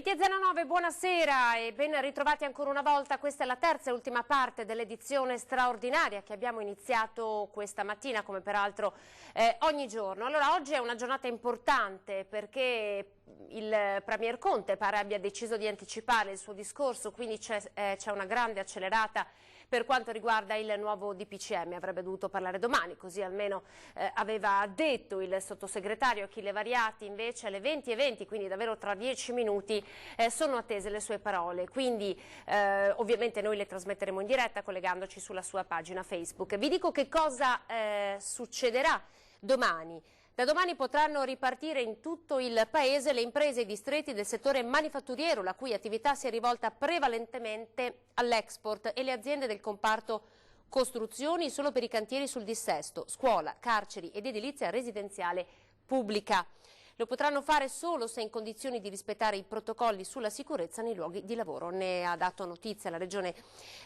20:09, buonasera e ben ritrovati ancora una volta. Questa è la terza e ultima parte dell'edizione straordinaria che abbiamo iniziato questa mattina, come peraltro ogni giorno. Allora, oggi è una giornata importante perché il Premier Conte pare abbia deciso di anticipare il suo discorso, quindi c'è una grande accelerata per quanto riguarda il nuovo DPCM. Avrebbe dovuto parlare domani, così almeno aveva detto il sottosegretario Achille Variati. Invece alle 20:20, quindi davvero tra 10 minuti, sono attese le sue parole. Quindi ovviamente noi le trasmetteremo in diretta collegandoci sulla sua pagina Facebook. Vi dico che cosa succederà domani. Da domani potranno ripartire in tutto il Paese le imprese e i distretti del settore manifatturiero, la cui attività si è rivolta prevalentemente all'export, e le aziende del comparto costruzioni solo per i cantieri sul dissesto, scuola, carceri ed edilizia residenziale pubblica. Lo potranno fare solo se in condizioni di rispettare i protocolli sulla sicurezza nei luoghi di lavoro. Ne ha dato notizia la Regione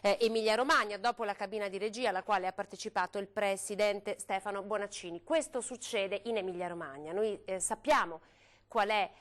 Emilia-Romagna dopo la cabina di regia alla quale ha partecipato il Presidente Stefano Bonaccini. Questo succede in Emilia-Romagna. Noi sappiamo qual è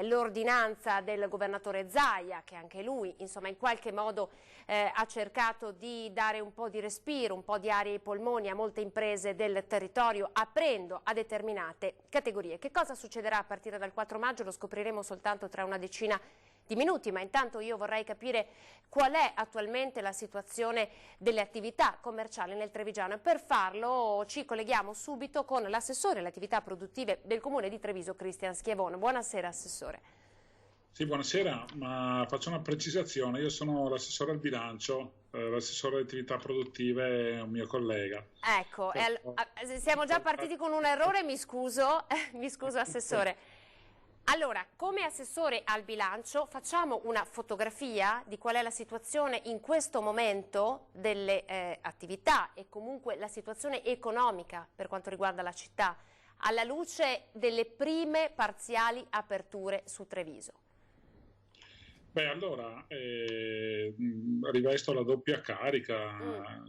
l'ordinanza del governatore Zaia, che anche lui insomma in qualche modo ha cercato di dare un po' di respiro, un po' di aria ai polmoni a molte imprese del territorio, aprendo a determinate categorie. Che cosa succederà a partire dal 4 maggio lo scopriremo soltanto tra una decina di minuti, ma intanto io vorrei capire qual è attualmente la situazione delle attività commerciali nel Trevigiano, e per farlo ci colleghiamo subito con l'assessore alle attività produttive del Comune di Treviso, Cristian Schiavone. Buonasera Assessore. Sì, buonasera, ma faccio una precisazione: io sono l'assessore al bilancio, l'assessore alle attività produttive è un mio collega. Ecco, siamo già partiti con un errore, mi scuso Assessore. Allora, come assessore al bilancio facciamo una fotografia di qual è la situazione in questo momento delle attività e comunque la situazione economica per quanto riguarda la città, alla luce delle prime parziali aperture su Treviso. Beh, allora, rivesto la doppia carica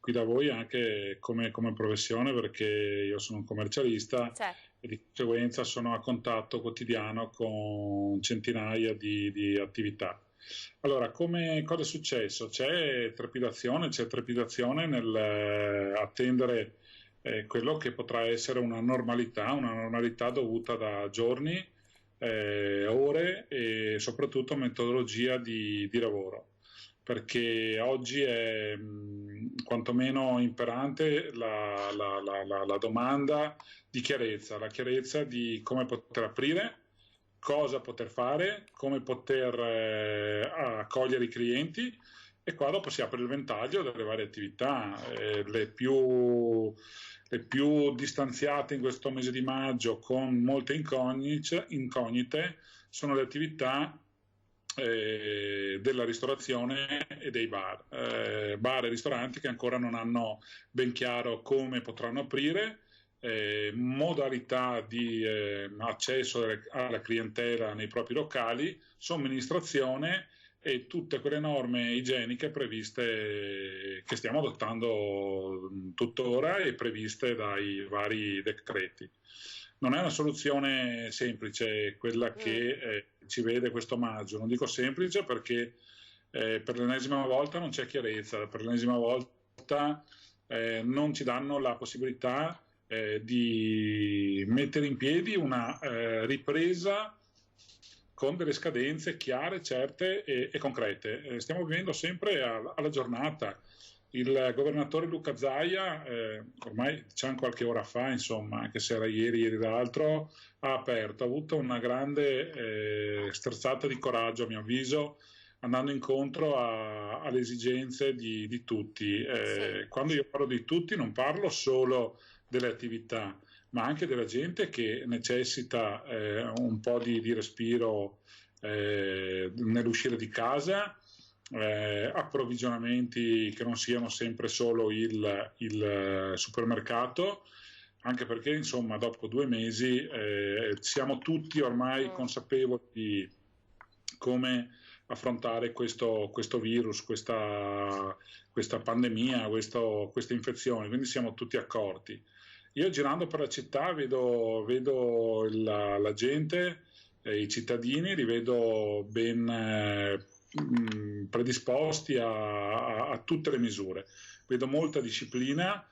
qui da voi anche come professione, perché io sono un commercialista. Certo. E di conseguenza sono a contatto quotidiano con centinaia di attività. Allora, cosa è successo? C'è trepidazione nel attendere quello che potrà essere una normalità dovuta da giorni, ore e soprattutto metodologia di lavoro, perché oggi è quantomeno imperante la domanda di chiarezza, la chiarezza di come poter aprire, cosa poter fare, come poter accogliere i clienti, e qua dopo si apre il ventaglio delle varie attività. Le più distanziate in questo mese di maggio, con molte incognite, sono le attività della ristorazione e dei bar e ristoranti che ancora non hanno ben chiaro come potranno aprire, modalità di accesso alla clientela nei propri locali, somministrazione e tutte quelle norme igieniche previste, che stiamo adottando tuttora e previste dai vari decreti. Non è una soluzione semplice quella che ci vede questo maggio. Non dico semplice perché per l'ennesima volta non c'è chiarezza, per l'ennesima volta non ci danno la possibilità di mettere in piedi una ripresa con delle scadenze chiare, certe e concrete. Stiamo vivendo sempre alla giornata. Il governatore Luca Zaia, ormai diciamo qualche ora fa, insomma, anche se era ieri l'altro, ha avuto una grande sterzata di coraggio, a mio avviso, andando incontro alle esigenze di tutti. Sì. Quando io parlo di tutti non parlo solo delle attività, ma anche della gente che necessita un po' di respiro nell'uscire di casa, approvvigionamenti che non siano sempre solo il supermercato, anche perché insomma dopo 2 mesi siamo tutti ormai consapevoli di come affrontare questo virus, questa pandemia, questa infezione, quindi siamo tutti accorti. Io girando per la città vedo la gente i cittadini li vedo ben predisposti a tutte le misure. Vedo molta disciplina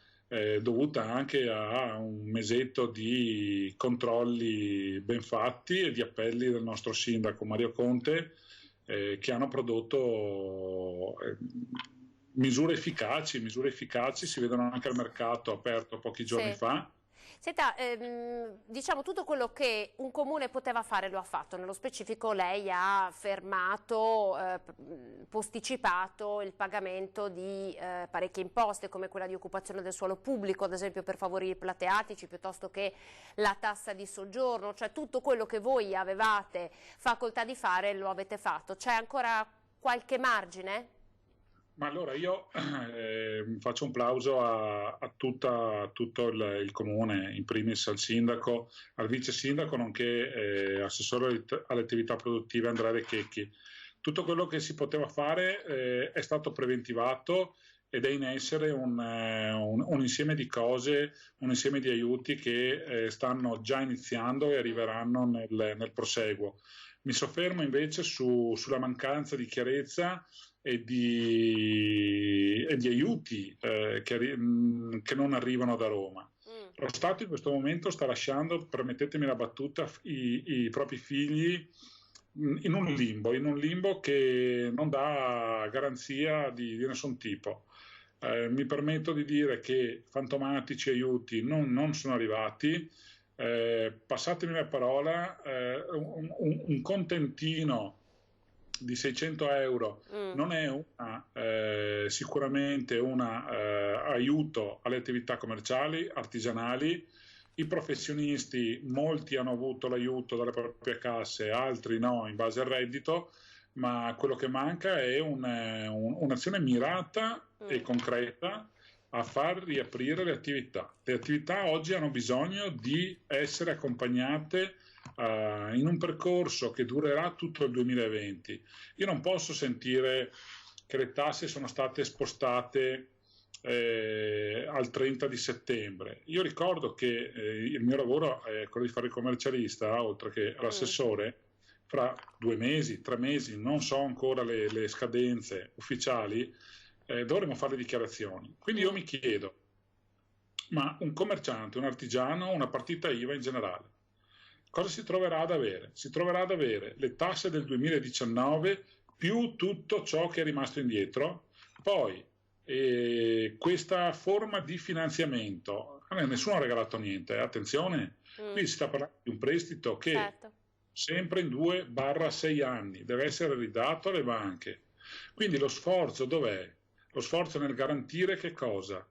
dovuta anche a un mesetto di controlli ben fatti e di appelli del nostro sindaco Mario Conte, che hanno prodotto misure efficaci, si vedono anche al mercato aperto pochi giorni fa. Senta, diciamo tutto quello che un comune poteva fare lo ha fatto, nello specifico lei ha fermato, posticipato il pagamento di parecchie imposte come quella di occupazione del suolo pubblico, ad esempio per favorire i plateatici, piuttosto che la tassa di soggiorno, cioè tutto quello che voi avevate facoltà di fare lo avete fatto. C'è ancora qualche margine? Ma allora io faccio un plauso a tutto il comune, in primis al sindaco, al vice sindaco, nonché assessore alle attività produttive Andrea De Checchi. Tutto quello che si poteva fare è stato preventivato ed è in essere un insieme di cose, un insieme di aiuti che stanno già iniziando e arriveranno nel proseguo. Mi soffermo invece sulla mancanza di chiarezza e di aiuti che non arrivano da Roma. Lo Stato in questo momento sta lasciando, permettetemi la battuta, i propri figli in un limbo che non dà garanzia di nessun tipo. Mi permetto di dire che fantomatici aiuti non sono arrivati. Passatemi la parola, un contentino di 600 euro non è sicuramente un aiuto alle attività commerciali, artigianali. I professionisti, molti hanno avuto l'aiuto dalle proprie casse, altri no, in base al reddito, ma quello che manca è un'azione mirata e concreta a far riaprire le attività. Le attività oggi hanno bisogno di essere accompagnate in un percorso che durerà tutto il 2020. Io non posso sentire che le tasse sono state spostate al 30 di settembre. Io ricordo che il mio lavoro è quello di fare il commercialista, oltre che l'assessore. Fra 2 mesi, 3 mesi, non so ancora le scadenze ufficiali, dovremo fare le dichiarazioni. Quindi io mi chiedo, ma un commerciante, un artigiano, una partita IVA in generale, cosa si troverà ad avere? Si troverà ad avere le tasse del 2019 più tutto ciò che è rimasto indietro. Poi questa forma di finanziamento, a me nessuno ha regalato niente, attenzione, qui si sta parlando di un prestito che sempre in 2-6 anni deve essere ridato alle banche. Quindi lo sforzo dov'è? Lo sforzo nel garantire che cosa?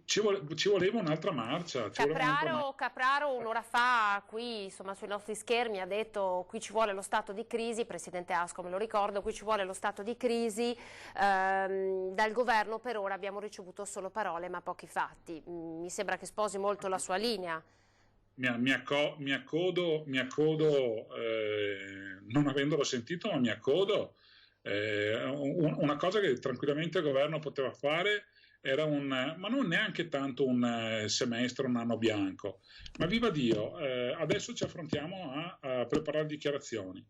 Ci voleva un'altra marcia. Capraro un'ora fa qui, insomma, sui nostri schermi ha detto: qui ci vuole lo stato di crisi, Presidente Asco me lo ricordo, qui ci vuole lo stato di crisi, dal governo per ora abbiamo ricevuto solo parole ma pochi fatti. Mi sembra che sposi molto la sua linea. Mi accodo, non avendolo sentito, ma mi accodo. Una cosa che tranquillamente il governo poteva fare era ma non neanche tanto un semestre, un anno bianco, ma viva Dio, adesso ci affrontiamo a preparare dichiarazioni.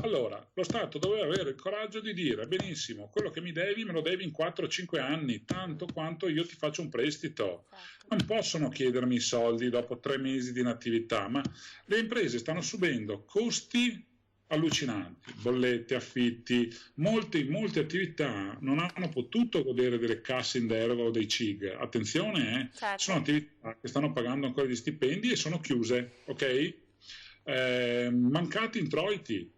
Allora, lo Stato doveva avere il coraggio di dire: benissimo, quello che mi devi me lo devi in 4-5 anni, tanto quanto io ti faccio un prestito. Non possono chiedermi i soldi dopo 3 mesi di inattività, ma le imprese stanno subendo costi allucinanti, bollette, affitti, molte attività non hanno potuto godere delle casse in deroga o dei CIG. Attenzione, sono attività che stanno pagando ancora gli stipendi e sono chiuse, ok? Mancati introiti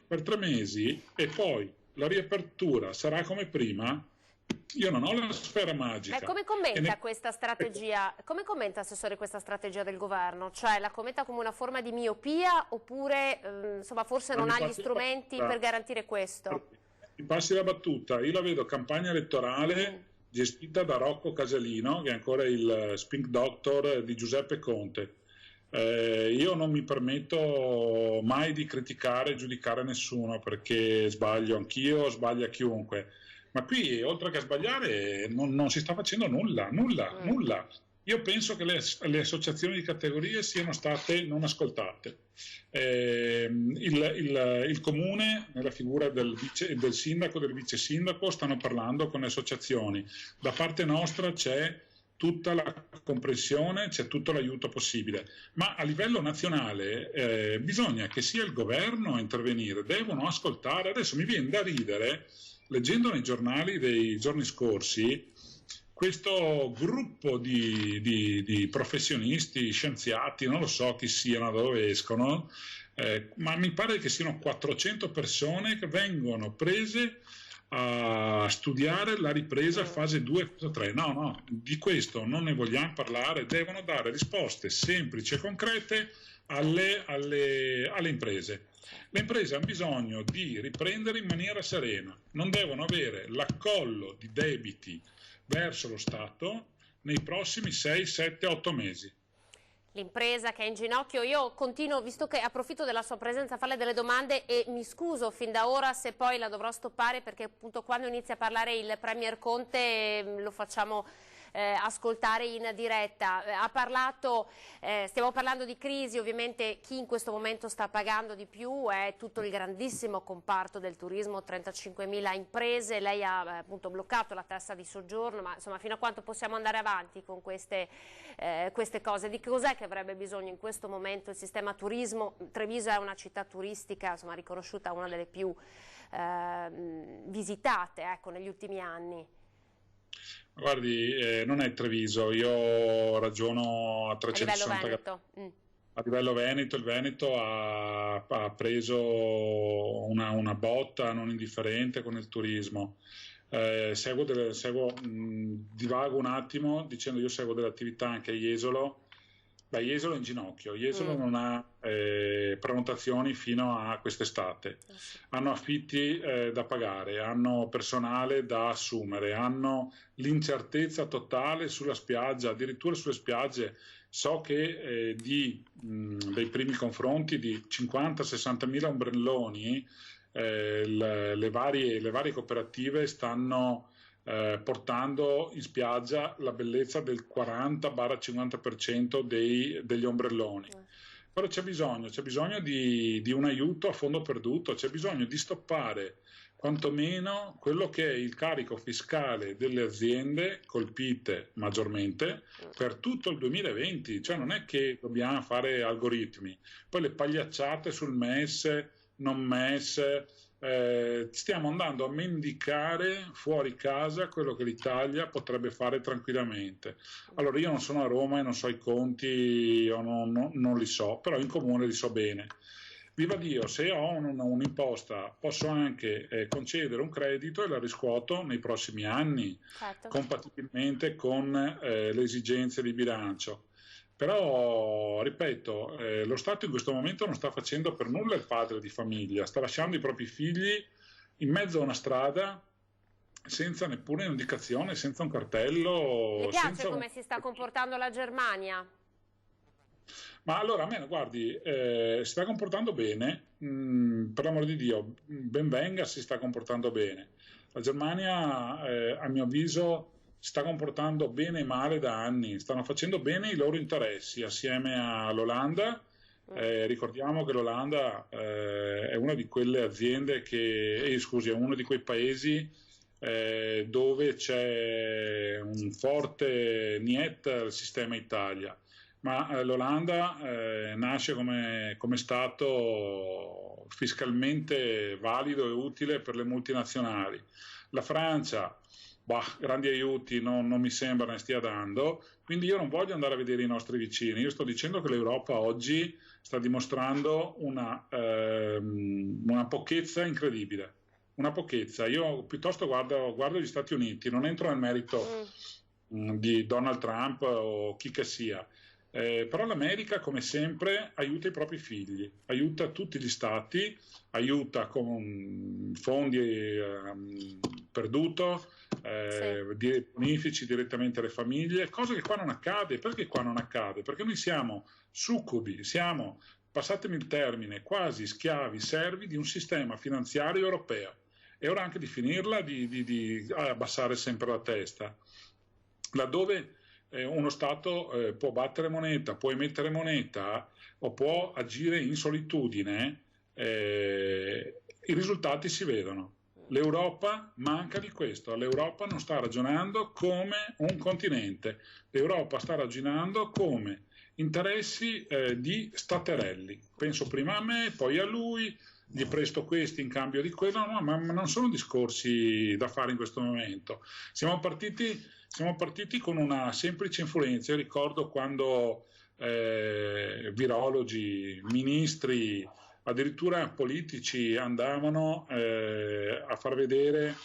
per 3 mesi e poi la riapertura sarà come prima. Io non ho la sfera magica. Come commenta questa strategia? Come commenta, Assessore, questa strategia del governo? Cioè la commenta come una forma di miopia oppure insomma forse non ha gli strumenti per garantire questo? Mi passi la battuta, io la vedo campagna elettorale gestita da Rocco Casalino, che è ancora il Spink Doctor di Giuseppe Conte. Io non mi permetto mai di criticare e giudicare nessuno, perché sbaglio anch'io, sbaglia chiunque. Ma qui, oltre che a sbagliare, non si sta facendo nulla. Io penso che le associazioni di categorie siano state non ascoltate. Il comune, nella figura del sindaco, del vice sindaco, stanno parlando con le associazioni. Da parte nostra c'è tutta la comprensione, c'è tutto l'aiuto possibile, ma a livello nazionale bisogna che sia il governo a intervenire, devono ascoltare. Adesso mi viene da ridere, leggendo nei giornali dei giorni scorsi, questo gruppo di professionisti, scienziati, non lo so chi siano, da dove escono, ma mi pare che siano 400 persone che vengono prese a studiare la ripresa fase 2 e fase 3. No, no, di questo non ne vogliamo parlare, devono dare risposte semplici e concrete alle imprese. Le imprese hanno bisogno di riprendere in maniera serena, non devono avere l'accollo di debiti verso lo Stato nei prossimi 6, 7, 8 mesi. L'impresa che è in ginocchio, io continuo, visto che approfitto della sua presenza, a farle delle domande e mi scuso fin da ora se poi la dovrò stoppare, perché appunto quando inizia a parlare il Premier Conte lo facciamo ascoltare in diretta. Stiamo parlando di crisi, ovviamente chi in questo momento sta pagando di più è tutto il grandissimo comparto del turismo, 35.000 imprese, lei ha appunto bloccato la tassa di soggiorno, ma insomma fino a quanto possiamo andare avanti con queste cose? Di cos'è che avrebbe bisogno in questo momento il sistema turismo? Treviso è una città turistica, insomma, riconosciuta una delle più visitate, ecco, negli ultimi anni. Guardi, non è Treviso, io ragiono a 360 gradi. A livello Veneto, il Veneto ha preso una botta non indifferente con il turismo. Divago un attimo dicendo io seguo delle attività anche a Jesolo. Beh, Jesolo è in ginocchio, Jesolo non ha prenotazioni fino a quest'estate, hanno affitti da pagare, hanno personale da assumere, hanno l'incertezza totale sulla spiaggia, addirittura sulle spiagge. So che dei primi confronti di 50-60 mila ombrelloni le varie cooperative stanno portando in spiaggia la bellezza del 40-50% degli ombrelloni. Però c'è bisogno di un aiuto a fondo perduto, c'è bisogno di stoppare quantomeno quello che è il carico fiscale delle aziende colpite maggiormente per tutto il 2020, cioè non è che dobbiamo fare algoritmi, poi le pagliacciate sul MES, non MES, stiamo andando a mendicare fuori casa quello che l'Italia potrebbe fare tranquillamente. Allora io non sono a Roma e non so i conti, non li so, però in comune li so bene. Viva Dio, se ho un'imposta posso anche concedere un credito e la riscuoto nei prossimi anni, certo, compatibilmente con le esigenze di bilancio. Però, ripeto, lo Stato in questo momento non sta facendo per nulla il padre di famiglia, sta lasciando i propri figli in mezzo a una strada senza neppure un'indicazione, senza un cartello. Mi piace come si sta comportando la Germania. Ma allora, a me, guardi, si sta comportando bene, per l'amor di Dio, ben venga, si sta comportando bene. La Germania, a mio avviso, si sta comportando bene e male da anni, stanno facendo bene i loro interessi assieme all'Olanda. Ricordiamo che l'Olanda è una di quelle aziende è uno di quei paesi dove c'è un forte niet al sistema Italia. Ma l'Olanda nasce come Stato fiscalmente valido e utile per le multinazionali. La Francia, grandi aiuti non mi sembra ne stia dando, quindi io non voglio andare a vedere i nostri vicini, io sto dicendo che l'Europa oggi sta dimostrando una pochezza incredibile, una pochezza. Io piuttosto guardo gli Stati Uniti, non entro nel merito di Donald Trump o chi che sia. Però l'America, come sempre, aiuta i propri figli, aiuta tutti gli stati, aiuta con fondi perduto, bonifici direttamente alle famiglie, cosa che qua non accade. Perché qua non accade? Perché noi siamo succubi, siamo, passatemi il termine, quasi schiavi, servi di un sistema finanziario europeo. È ora anche di finirla, di abbassare sempre la testa. Laddove uno Stato può battere moneta, può emettere moneta o può agire in solitudine, i risultati si vedono. L'Europa manca di questo, l'Europa non sta ragionando come un continente, l'Europa sta ragionando come interessi di staterelli. Penso prima a me, poi a lui, gli presto questi in cambio di quello, no, ma non sono discorsi da fare in questo momento. Siamo partiti con una semplice influenza. Io ricordo quando virologi, ministri, addirittura politici andavano a far vedere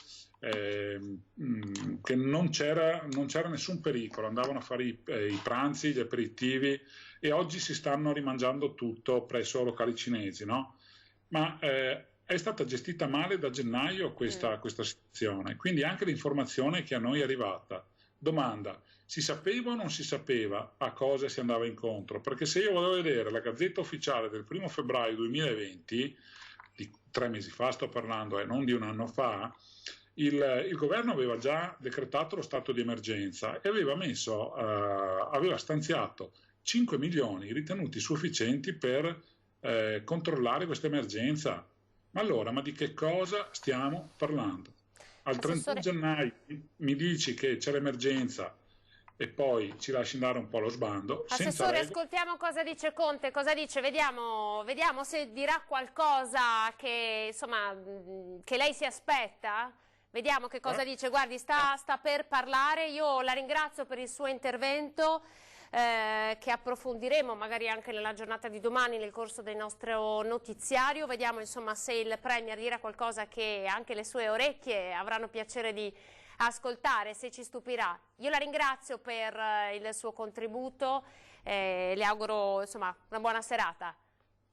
che non c'era nessun pericolo, andavano a fare i pranzi, gli aperitivi, e oggi si stanno rimangiando tutto presso locali cinesi, no? Ma è stata gestita male da gennaio questa situazione, quindi anche l'informazione che a noi è arrivata. Domanda: si sapeva o non si sapeva a cosa si andava incontro? Perché se io vado a vedere la Gazzetta Ufficiale del 1° febbraio 2020, di 3 mesi fa sto parlando, non di un anno fa, il governo aveva già decretato lo stato di emergenza e aveva stanziato 5 milioni ritenuti sufficienti per controllare questa emergenza. Ma allora, di che cosa stiamo parlando? Al 31 gennaio mi dici che c'è l'emergenza e poi ci lasci andare un po' allo sbando. Assessore, ascoltiamo cosa dice Conte, cosa dice, vediamo se dirà qualcosa che, insomma, che lei si aspetta. Vediamo che cosa dice. Guardi, sta per parlare. Io la ringrazio per il suo intervento, che approfondiremo magari anche nella giornata di domani nel corso del nostro notiziario. Vediamo insomma se il Premier dirà qualcosa che anche le sue orecchie avranno piacere di ascoltare, se ci stupirà. Io la ringrazio per il suo contributo, le auguro insomma una buona serata.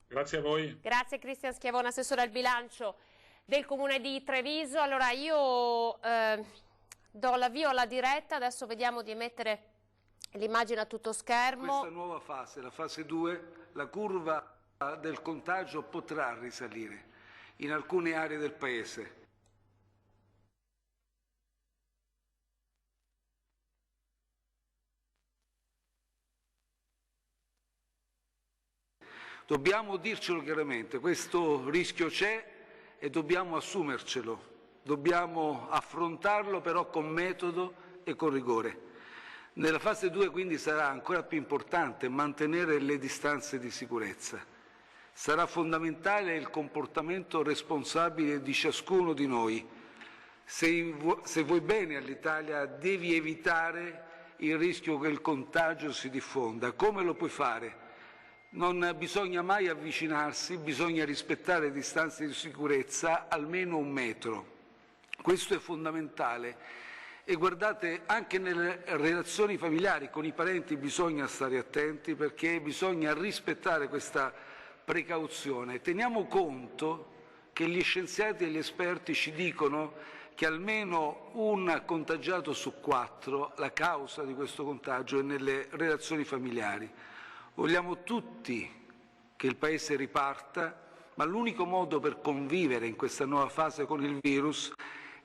Grazie a voi. Grazie Cristian Schiavone, assessore al bilancio del Comune di Treviso. Allora io do l'avvio alla diretta, adesso vediamo di emettere l'immagine a tutto schermo. Questa nuova fase, la fase 2, la curva del contagio potrà risalire in alcune aree del Paese. Dobbiamo dircelo chiaramente, questo rischio c'è e dobbiamo assumercelo, dobbiamo affrontarlo però con metodo e con rigore. Nella fase 2 quindi sarà ancora più importante mantenere le distanze di sicurezza. Sarà fondamentale il comportamento responsabile di ciascuno di noi. Se vuoi bene all'Italia devi evitare il rischio che il contagio si diffonda. Come lo puoi fare? Non bisogna mai avvicinarsi, bisogna rispettare le distanze di sicurezza almeno 1 metro. Questo è fondamentale. E guardate, anche nelle relazioni familiari con i parenti bisogna stare attenti perché bisogna rispettare questa precauzione. Teniamo conto che gli scienziati e gli esperti ci dicono che almeno un contagiato su 4, la causa di questo contagio è nelle relazioni familiari. Vogliamo tutti che il Paese riparta, ma l'unico modo per convivere in questa nuova fase con il virus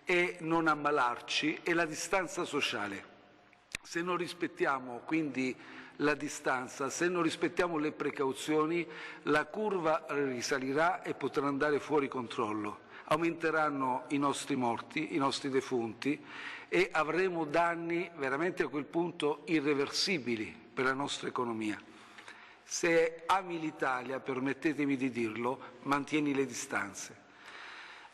è non ammalarci e la distanza sociale. Se non rispettiamo quindi la distanza, se non rispettiamo le precauzioni, la curva risalirà e potrà andare fuori controllo. Aumenteranno i nostri morti, i nostri defunti e avremo danni veramente a quel punto irreversibili per la nostra economia. Se ami l'Italia, permettetemi di dirlo, mantieni le distanze.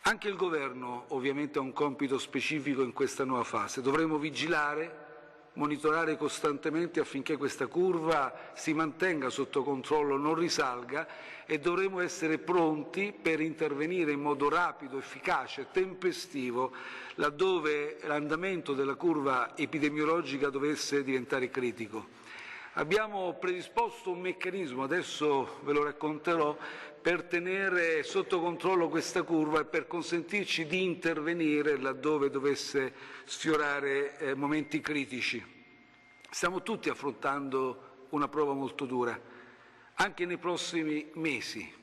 Anche il Governo ovviamente ha un compito specifico in questa nuova fase. Dovremo vigilare, monitorare costantemente affinché questa curva si mantenga sotto controllo, non risalga e dovremo essere pronti per intervenire in modo rapido, efficace, tempestivo laddove l'andamento della curva epidemiologica dovesse diventare critico. Abbiamo predisposto un meccanismo, adesso ve lo racconterò, per tenere sotto controllo questa curva e per consentirci di intervenire laddove dovesse sfiorare momenti critici. Stiamo tutti affrontando una prova molto dura, anche nei prossimi mesi.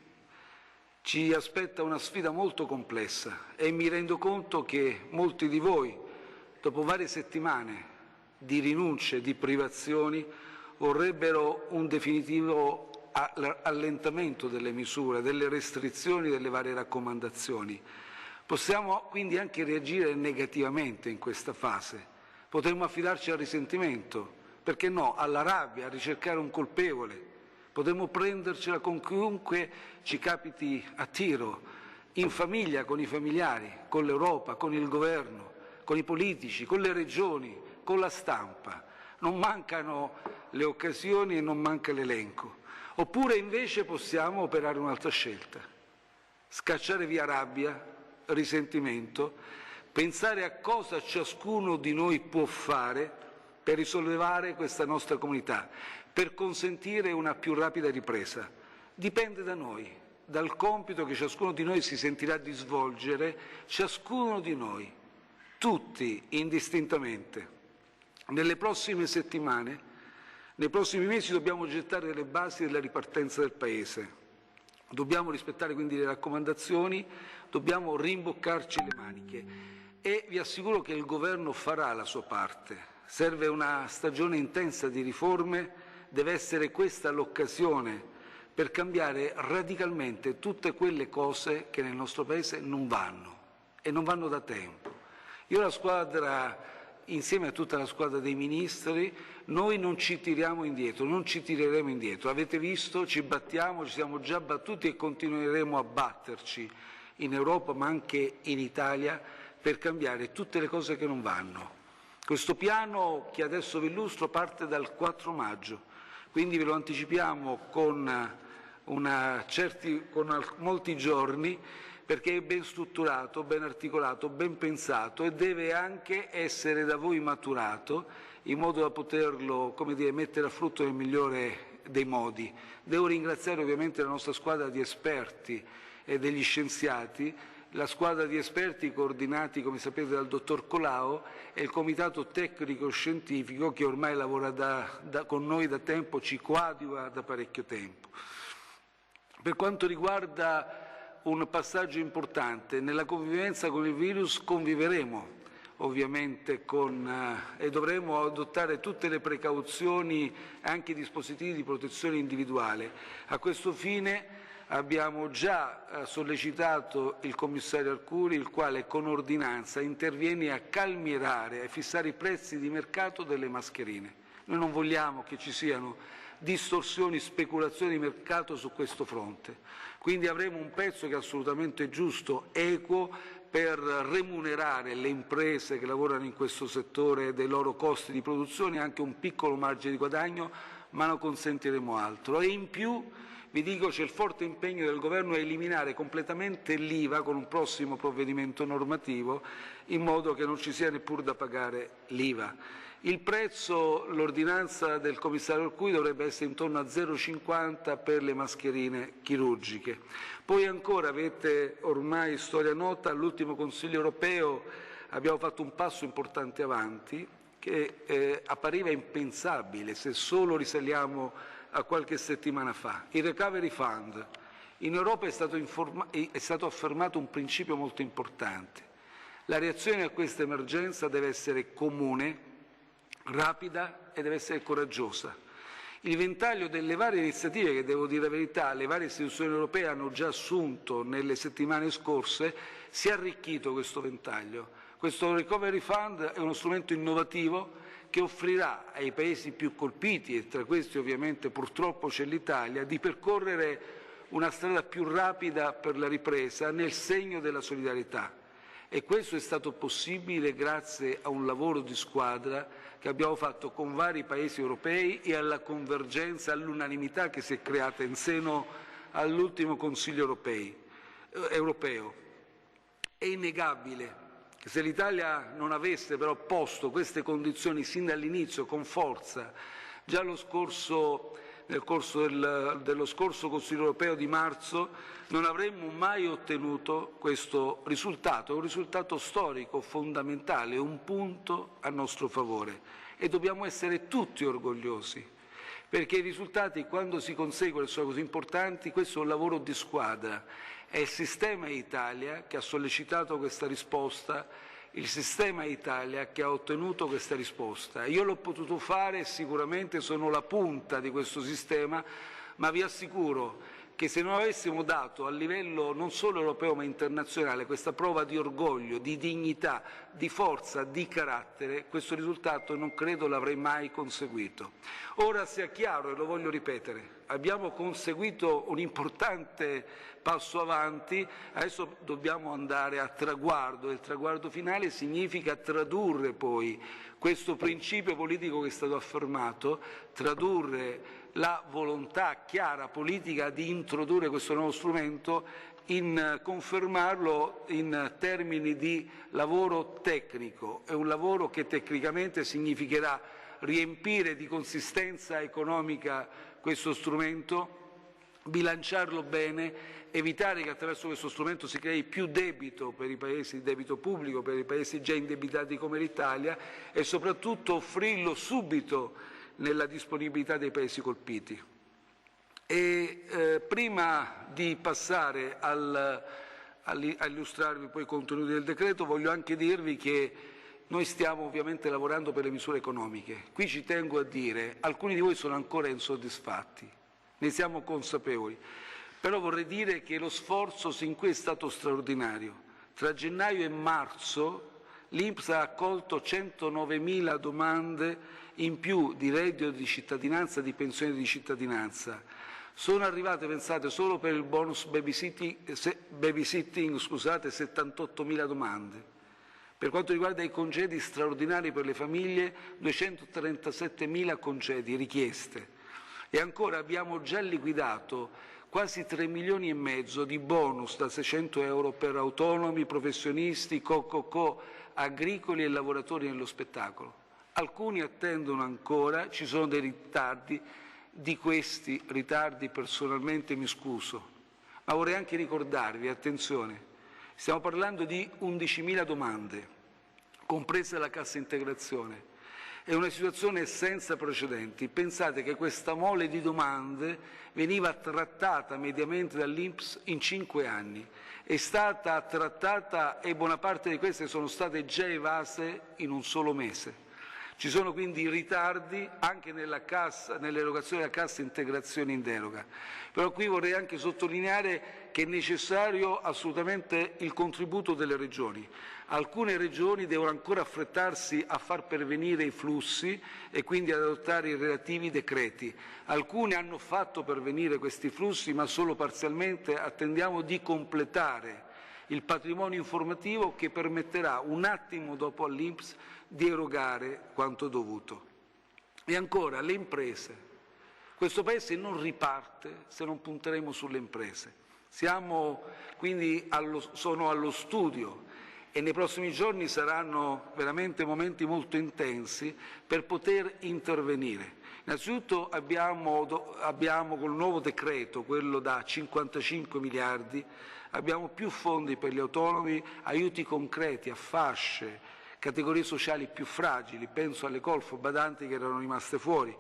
Ci aspetta una sfida molto complessa e mi rendo conto che molti di voi, dopo varie settimane di rinunce, di privazioni, vorrebbero un definitivo allentamento delle misure, delle restrizioni, delle varie raccomandazioni. Possiamo quindi anche reagire negativamente in questa fase. Potremmo affidarci al risentimento, perché no, alla rabbia, a ricercare un colpevole. Potremmo prendercela con chiunque ci capiti a tiro, in famiglia, con i familiari, con l'Europa, con il governo, con i politici, con le regioni, con la stampa. Non mancano le occasioni e non manca l'elenco. Oppure invece possiamo operare un'altra scelta, scacciare via rabbia, risentimento, pensare a cosa ciascuno di noi può fare per risollevare questa nostra comunità, per consentire una più rapida ripresa. Dipende da noi, dal compito che ciascuno di noi si sentirà di svolgere, ciascuno di noi, tutti indistintamente. Nelle prossime settimane, nei prossimi mesi dobbiamo gettare le basi della ripartenza del Paese. Dobbiamo rispettare quindi le raccomandazioni, dobbiamo rimboccarci le maniche e vi assicuro che il Governo farà la sua parte. Serve una stagione intensa di riforme, deve essere questa l'occasione per cambiare radicalmente tutte quelle cose che nel nostro Paese non vanno e non vanno da tempo. Io la squadra, insieme a tutta la squadra dei ministri, noi non ci tiriamo indietro, non ci tireremo indietro. Avete visto, ci battiamo, ci siamo già battuti e continueremo a batterci in Europa ma anche in Italia per cambiare tutte le cose che non vanno. Questo piano che adesso vi illustro parte dal 4 maggio, quindi ve lo anticipiamo con molti giorni, perché è ben strutturato, ben articolato, ben pensato e deve anche essere da voi maturato in modo da poterlo, come dire, mettere a frutto nel migliore dei modi. Devo ringraziare ovviamente la nostra squadra di esperti e degli scienziati, la squadra di esperti coordinati, come sapete, dal dottor Colao e il comitato tecnico-scientifico che ormai lavora con noi da tempo, ci coadiuva da parecchio tempo. Per quanto riguarda un passaggio importante, nella convivenza con il virus conviveremo ovviamente e dovremo adottare tutte le precauzioni e anche i dispositivi di protezione individuale. A questo fine abbiamo già sollecitato il commissario Arcuri, il quale con ordinanza interviene a calmierare e fissare i prezzi di mercato delle mascherine. Noi non vogliamo che ci siano distorsioni, speculazioni di mercato su questo fronte. Quindi avremo un pezzo che è assolutamente giusto, equo, per remunerare le imprese che lavorano in questo settore dei loro costi di produzione e anche un piccolo margine di guadagno, ma non consentiremo altro. E in più vi dico c'è il forte impegno del Governo a eliminare completamente l'IVA con un prossimo provvedimento normativo, in modo che non ci sia neppur da pagare l'IVA. Il prezzo, l'ordinanza del commissario Arcuri dovrebbe essere intorno a 0,50 per le mascherine chirurgiche. Poi ancora avete ormai storia nota, all'ultimo Consiglio europeo abbiamo fatto un passo importante avanti che appariva impensabile se solo risaliamo a qualche settimana fa. Il Recovery Fund. In Europa è stato affermato un principio molto importante. La reazione a questa emergenza deve essere comune, rapida e deve essere coraggiosa. Il ventaglio delle varie iniziative che, devo dire la verità, le varie istituzioni europee hanno già assunto nelle settimane scorse, si è arricchito questo ventaglio. Questo Recovery Fund è uno strumento innovativo che offrirà ai Paesi più colpiti, e tra questi ovviamente purtroppo c'è l'Italia, di percorrere una strada più rapida per la ripresa nel segno della solidarietà. E questo è stato possibile grazie a un lavoro di squadra che abbiamo fatto con vari Paesi europei e alla convergenza, all'unanimità che si è creata in seno all'ultimo Consiglio europeo. È innegabile che se l'Italia non avesse però posto queste condizioni sin dall'inizio con forza, già nel corso dello scorso Consiglio europeo di marzo, non avremmo mai ottenuto questo risultato. È un risultato storico, fondamentale, un punto a nostro favore e dobbiamo essere tutti orgogliosi, perché i risultati, quando si conseguono e sono così importanti, questo è un lavoro di squadra. È il sistema Italia che ha sollecitato questa risposta il sistema Italia che ha ottenuto questa risposta. Io l'ho potuto fare, sicuramente sono la punta di questo sistema, ma vi assicuro che se non avessimo dato a livello non solo europeo ma internazionale questa prova di orgoglio, di dignità, di forza, di carattere, questo risultato non credo l'avrei mai conseguito. Ora sia chiaro, e lo voglio ripetere, abbiamo conseguito un importante passo avanti, adesso dobbiamo andare a traguardo, e il traguardo finale significa tradurre poi questo principio politico che è stato affermato, tradurre la volontà chiara politica di introdurre questo nuovo strumento, in confermarlo in termini di lavoro tecnico. È un lavoro che tecnicamente significherà riempire di consistenza economica questo strumento, bilanciarlo bene, evitare che attraverso questo strumento si crei più debito per i paesi, debito pubblico per i paesi già indebitati come l'Italia, e soprattutto offrirlo subito nella disponibilità dei paesi colpiti. Prima di passare a illustrarvi poi i contenuti del decreto, voglio anche dirvi che noi stiamo ovviamente lavorando per le misure economiche. Qui ci tengo a dire, alcuni di voi sono ancora insoddisfatti, ne siamo consapevoli, però vorrei dire che lo sforzo sin qui è stato straordinario. Tra gennaio e marzo l'INPS ha accolto 109.000 domande in più di reddito di cittadinanza, di pensione di cittadinanza. Sono arrivate, pensate, solo per il bonus babysitting 78.000 domande. Per quanto riguarda i congedi straordinari per le famiglie, 237.000 congedi richieste. E ancora abbiamo già liquidato quasi 3,5 milioni di bonus da 600 euro per autonomi, professionisti, co, agricoli e lavoratori nello spettacolo. Alcuni attendono ancora, ci sono dei ritardi, di questi ritardi personalmente mi scuso, ma vorrei anche ricordarvi, attenzione, stiamo parlando di 11.000 domande, compresa la cassa integrazione. È una situazione senza precedenti. Pensate che questa mole di domande veniva trattata mediamente dall'INPS in 5 anni. È stata trattata e buona parte di queste sono state già evase in un solo mese. Ci sono quindi ritardi anche nell'erogazione della cassa integrazione in deroga. Però qui vorrei anche sottolineare che è necessario assolutamente il contributo delle regioni. Alcune regioni devono ancora affrettarsi a far pervenire i flussi e quindi ad adottare i relativi decreti. Alcune hanno fatto pervenire questi flussi, ma solo parzialmente. Attendiamo di completare il patrimonio informativo che permetterà un attimo dopo all'INPS di erogare quanto dovuto. E ancora, le imprese. Questo Paese non riparte se non punteremo sulle imprese. Sono allo studio e nei prossimi giorni saranno veramente momenti molto intensi per poter intervenire. Innanzitutto abbiamo col nuovo decreto, quello da 55 miliardi, abbiamo più fondi per gli autonomi, aiuti concreti a fasce, categorie sociali più fragili, penso alle colf badanti che erano rimaste fuori.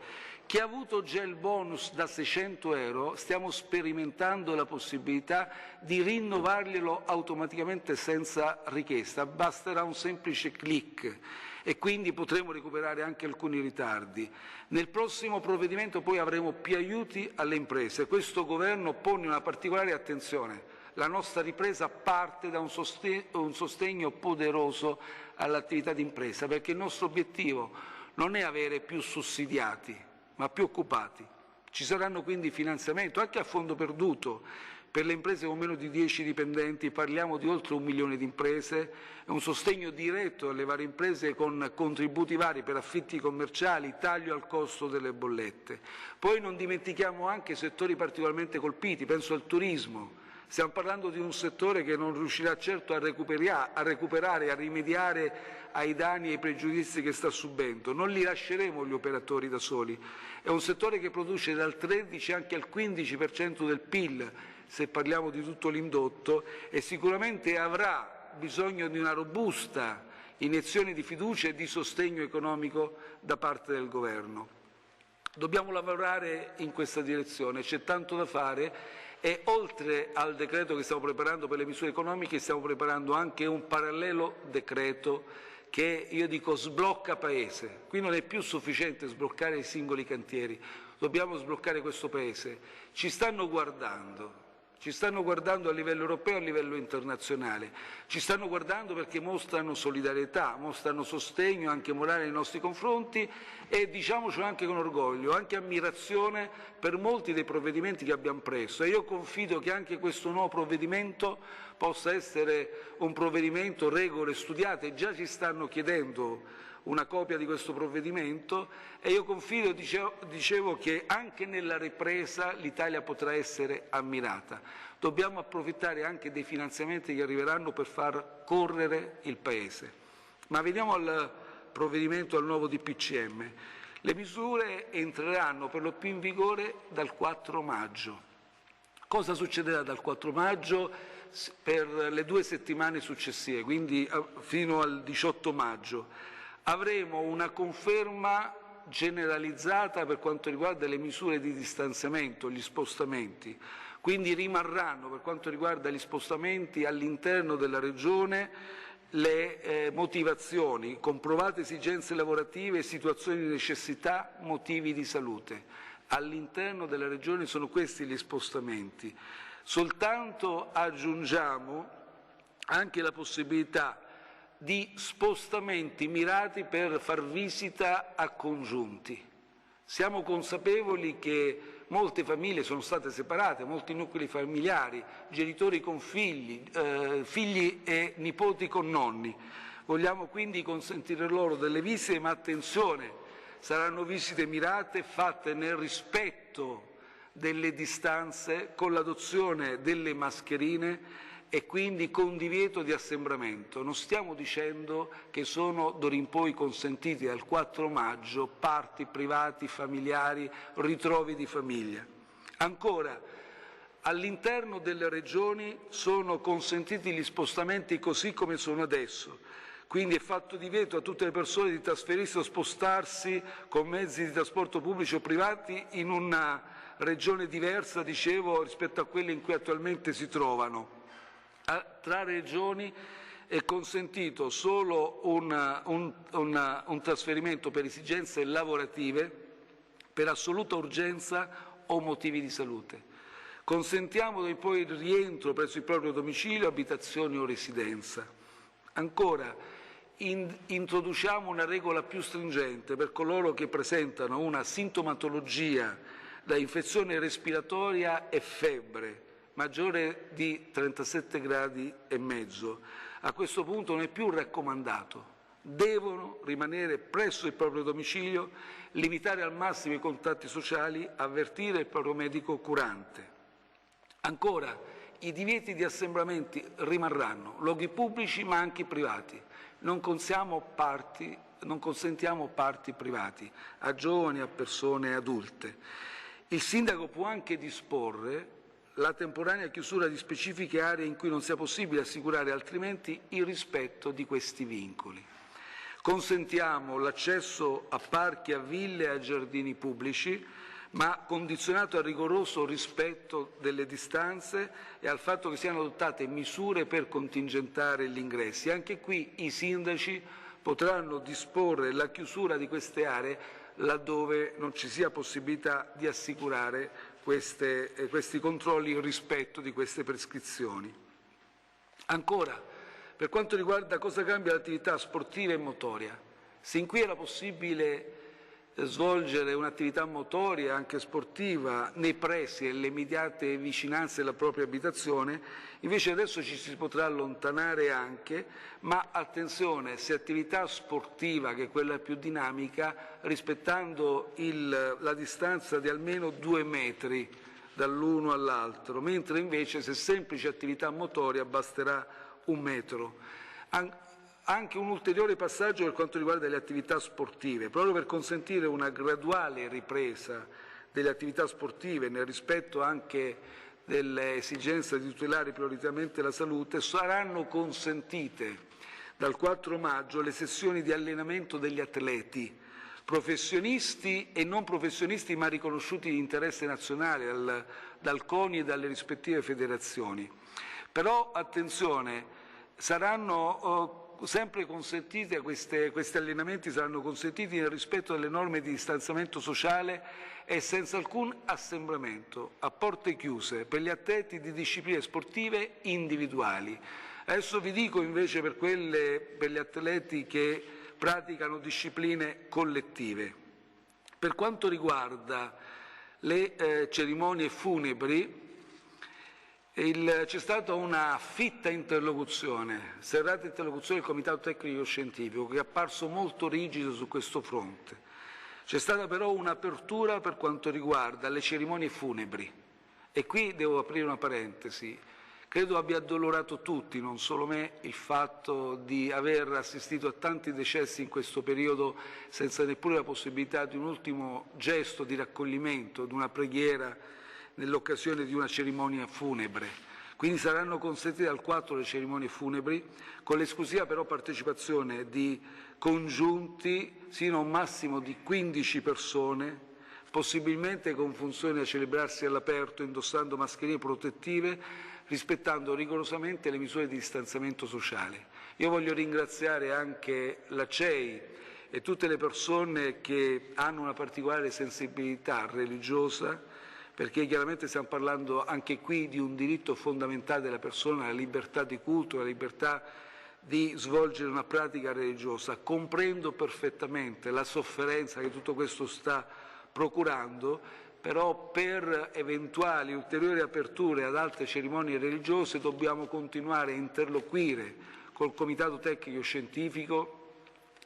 Chi ha avuto già il bonus da 600 euro, stiamo sperimentando la possibilità di rinnovarglielo automaticamente senza richiesta, basterà un semplice clic e quindi potremo recuperare anche alcuni ritardi. Nel prossimo provvedimento poi avremo più aiuti alle imprese. Questo Governo pone una particolare attenzione. La nostra ripresa parte da un sostegno poderoso all'attività di impresa, perché il nostro obiettivo non è avere più sussidiati, ma più occupati. Ci saranno quindi finanziamenti anche a fondo perduto per le imprese con meno di 10 dipendenti, parliamo di oltre 1 milione di imprese, un sostegno diretto alle varie imprese con contributi vari per affitti commerciali, taglio al costo delle bollette. Poi non dimentichiamo anche settori particolarmente colpiti, penso al turismo. Stiamo parlando di un settore che non riuscirà certo a recuperare, a rimediare ai danni e ai pregiudizi che sta subendo. Non li lasceremo gli operatori da soli. È un settore che produce dal 13 anche al 15% del PIL, se parliamo di tutto l'indotto, e sicuramente avrà bisogno di una robusta iniezione di fiducia e di sostegno economico da parte del Governo. Dobbiamo lavorare in questa direzione, c'è tanto da fare e oltre al decreto che stiamo preparando per le misure economiche stiamo preparando anche un parallelo decreto che io dico sblocca Paese. Qui non è più sufficiente sbloccare i singoli cantieri, dobbiamo sbloccare questo Paese. Ci stanno guardando a livello europeo e a livello internazionale, ci stanno guardando perché mostrano solidarietà, mostrano sostegno anche morale nei nostri confronti e diciamocelo anche con orgoglio, anche ammirazione per molti dei provvedimenti che abbiamo preso e io confido che anche questo nuovo provvedimento possa essere un provvedimento regole studiate, già ci stanno chiedendo una copia di questo provvedimento e io confido, dicevo, che anche nella ripresa l'Italia potrà essere ammirata. Dobbiamo approfittare anche dei finanziamenti che arriveranno per far correre il Paese. Ma veniamo al provvedimento, al nuovo DPCM. Le misure entreranno per lo più in vigore dal 4 maggio. Cosa succederà dal 4 maggio per le 2 settimane successive, quindi fino al 18 maggio? Avremo una conferma generalizzata per quanto riguarda le misure di distanziamento, gli spostamenti. Quindi rimarranno per quanto riguarda gli spostamenti all'interno della Regione le motivazioni, comprovate esigenze lavorative, situazioni di necessità, motivi di salute. All'interno della Regione sono questi gli spostamenti. Soltanto aggiungiamo anche la possibilità di spostamenti mirati per far visita a congiunti. Siamo consapevoli che molte famiglie sono state separate, molti nuclei familiari, genitori con figli, figli e nipoti con nonni. Vogliamo quindi consentire loro delle visite, ma attenzione, saranno visite mirate fatte nel rispetto delle distanze, con l'adozione delle mascherine e quindi con divieto di assembramento. Non stiamo dicendo che sono d'ora in poi consentiti dal 4 maggio party privati, familiari, ritrovi di famiglia. Ancora, all'interno delle regioni sono consentiti gli spostamenti così come sono adesso. Quindi è fatto divieto a tutte le persone di trasferirsi o spostarsi con mezzi di trasporto pubblici o privati in una regione diversa, dicevo, rispetto a quelle in cui attualmente si trovano. Tra regioni è consentito solo un trasferimento per esigenze lavorative, per assoluta urgenza o motivi di salute. Consentiamo poi il rientro presso il proprio domicilio, abitazione o residenza. Ancora, introduciamo una regola più stringente per coloro che presentano una sintomatologia da infezione respiratoria e febbre maggiore di 37 gradi e mezzo. A questo punto non è più raccomandato, devono rimanere presso il proprio domicilio, limitare al massimo i contatti sociali, avvertire il proprio medico curante. Ancora, i divieti di assembramenti rimarranno, luoghi pubblici ma anche privati. Non consentiamo party privati a giovani, a persone adulte. Il sindaco può anche disporre la temporanea chiusura di specifiche aree in cui non sia possibile assicurare altrimenti il rispetto di questi vincoli. Consentiamo l'accesso a parchi, a ville e a giardini pubblici, ma condizionato al rigoroso rispetto delle distanze e al fatto che siano adottate misure per contingentare gli ingressi. Anche qui i sindaci potranno disporre la chiusura di queste aree laddove non ci sia possibilità di assicurare questi controlli in rispetto di queste prescrizioni. Ancora, per quanto riguarda cosa cambia l'attività sportiva e motoria, sin qui era possibile svolgere un'attività motoria, anche sportiva, nei pressi e nelle immediate vicinanze della propria abitazione, invece adesso ci si potrà allontanare anche, ma attenzione, se attività sportiva, che è quella più dinamica, rispettando la distanza di almeno 2 metri dall'uno all'altro, mentre invece se semplice attività motoria basterà 1 metro. Anche un ulteriore passaggio per quanto riguarda le attività sportive, proprio per consentire una graduale ripresa delle attività sportive nel rispetto anche delle esigenze di tutelare prioritariamente la salute, saranno consentite dal 4 maggio le sessioni di allenamento degli atleti, professionisti e non professionisti ma riconosciuti di interesse nazionale dal CONI e dalle rispettive federazioni. Però attenzione, saranno sempre consentiti, questi allenamenti saranno consentiti nel rispetto delle norme di distanziamento sociale e senza alcun assembramento, a porte chiuse, per gli atleti di discipline sportive individuali. Adesso vi dico invece per gli atleti che praticano discipline collettive. Per quanto riguarda le cerimonie funebri, c'è stata una fitta interlocuzione, serrata interlocuzione del Comitato Tecnico Scientifico, che è apparso molto rigido su questo fronte. C'è stata però un'apertura per quanto riguarda le cerimonie funebri. E qui devo aprire una parentesi. Credo abbia addolorato tutti, non solo me, il fatto di aver assistito a tanti decessi in questo periodo senza neppure la possibilità di un ultimo gesto di raccoglimento, di una preghiera nell'occasione di una cerimonia funebre. Quindi saranno consentite dal 4 le cerimonie funebri, con l'esclusiva però partecipazione di congiunti sino a un massimo di 15 persone, possibilmente con funzione a celebrarsi all'aperto, indossando mascherine protettive, rispettando rigorosamente le misure di distanziamento sociale. Io voglio ringraziare anche la CEI e tutte le persone che hanno una particolare sensibilità religiosa, perché chiaramente stiamo parlando anche qui di un diritto fondamentale della persona, la libertà di culto, la libertà di svolgere una pratica religiosa. Comprendo perfettamente la sofferenza che tutto questo sta procurando, però per eventuali ulteriori aperture ad altre cerimonie religiose dobbiamo continuare a interloquire col Comitato Tecnico Scientifico.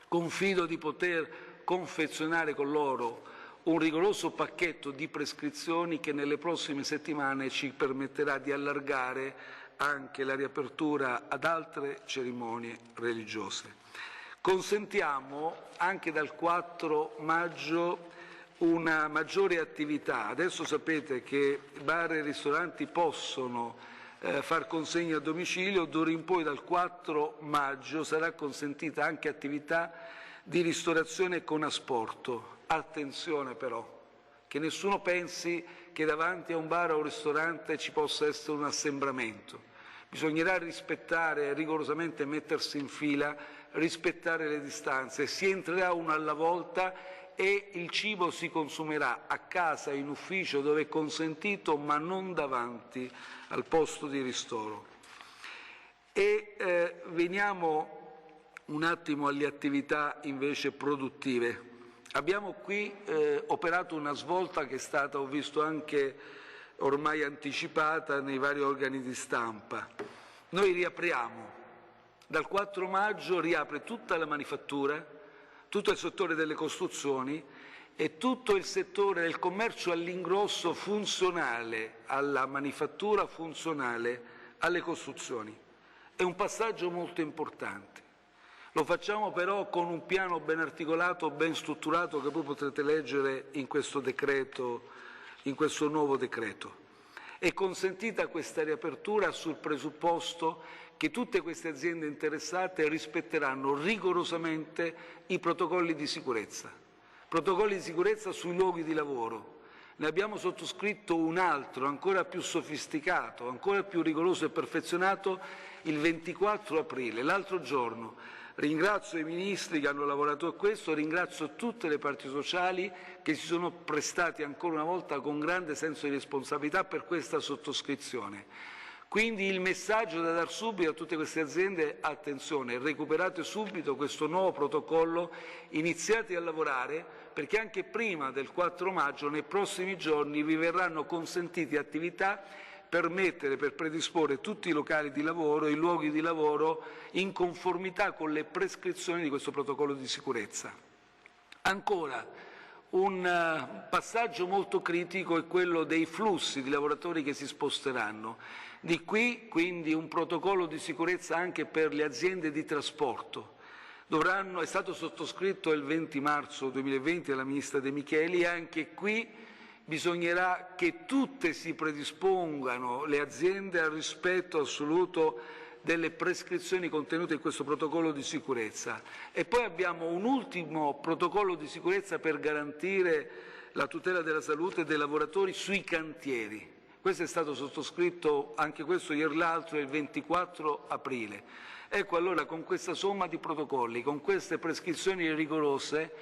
Confido di poter confezionare con loro un rigoroso pacchetto di prescrizioni che nelle prossime settimane ci permetterà di allargare anche la riapertura ad altre cerimonie religiose. Consentiamo anche dal 4 maggio una maggiore attività. Adesso sapete che bar e ristoranti possono far consegne a domicilio, d'ora in poi dal 4 maggio sarà consentita anche attività di ristorazione con asporto. Attenzione però, che nessuno pensi che davanti a un bar o un ristorante ci possa essere un assembramento. Bisognerà rispettare rigorosamente, mettersi in fila, rispettare le distanze, si entrerà uno alla volta e il cibo si consumerà a casa, in ufficio, dove è consentito, ma non davanti al posto di ristoro. E veniamo un attimo alle attività invece produttive. Abbiamo qui operato una svolta che è stata, ho visto, anche ormai anticipata nei vari organi di stampa. Noi riapriamo, dal 4 maggio riapre tutta la manifattura, tutto il settore delle costruzioni e tutto il settore del commercio all'ingrosso funzionale alla manifattura, funzionale alle costruzioni. È un passaggio molto importante. Lo facciamo però con un piano ben articolato, ben strutturato, che poi potrete leggere in questo decreto, in questo nuovo decreto. È consentita questa riapertura sul presupposto che tutte queste aziende interessate rispetteranno rigorosamente i protocolli di sicurezza sui luoghi di lavoro. Ne abbiamo sottoscritto un altro, ancora più sofisticato, ancora più rigoroso e perfezionato, il 24 aprile, l'altro giorno. Ringrazio i ministri che hanno lavorato a questo, ringrazio tutte le parti sociali che si sono prestati ancora una volta con grande senso di responsabilità per questa sottoscrizione. Quindi il messaggio da dar subito a tutte queste aziende: attenzione, recuperate subito questo nuovo protocollo, iniziate a lavorare, perché anche prima del 4 maggio, nei prossimi giorni, vi verranno consentite attività per predisporre tutti i locali di lavoro, i luoghi di lavoro in conformità con le prescrizioni di questo protocollo di sicurezza. Ancora, un passaggio molto critico è quello dei flussi di lavoratori che si sposteranno. Di qui quindi un protocollo di sicurezza anche per le aziende di trasporto. È stato sottoscritto il 20 marzo 2020 dalla Ministra De Micheli e anche qui bisognerà che tutte si predispongano, le aziende, al rispetto assoluto delle prescrizioni contenute in questo protocollo di sicurezza. E poi abbiamo un ultimo protocollo di sicurezza per garantire la tutela della salute dei lavoratori sui cantieri. Questo è stato sottoscritto, anche questo ieri l'altro, il 24 aprile. Ecco, allora con questa somma di protocolli, con queste prescrizioni rigorose,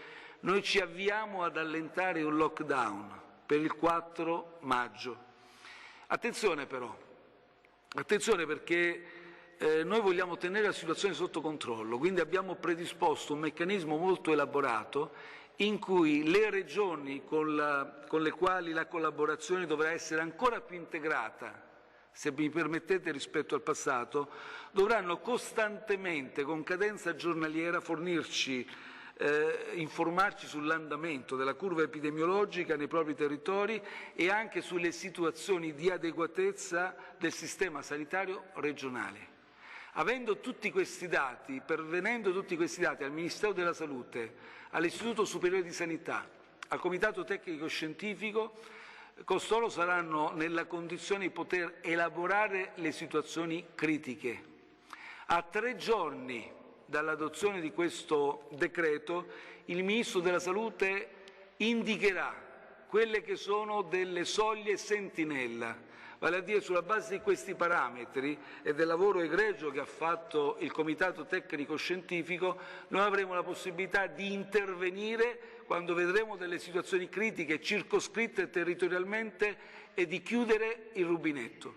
noi ci avviamo ad allentare un lockdown per il 4 maggio. Attenzione però, attenzione perché noi vogliamo tenere la situazione sotto controllo, quindi abbiamo predisposto un meccanismo molto elaborato in cui le regioni con le quali la collaborazione dovrà essere ancora più integrata, se mi permettete, rispetto al passato, dovranno costantemente, con cadenza giornaliera, informarci sull'andamento della curva epidemiologica nei propri territori e anche sulle situazioni di adeguatezza del sistema sanitario regionale. Avendo tutti questi dati, pervenendo tutti questi dati al Ministero della Salute, all'Istituto Superiore di Sanità, al Comitato Tecnico Scientifico, costoro saranno nella condizione di poter elaborare le situazioni critiche. A 3 giorni dall'adozione di questo decreto, il Ministro della Salute indicherà quelle che sono delle soglie sentinella, vale a dire sulla base di questi parametri e del lavoro egregio che ha fatto il Comitato Tecnico Scientifico, noi avremo la possibilità di intervenire quando vedremo delle situazioni critiche circoscritte territorialmente e di chiudere il rubinetto.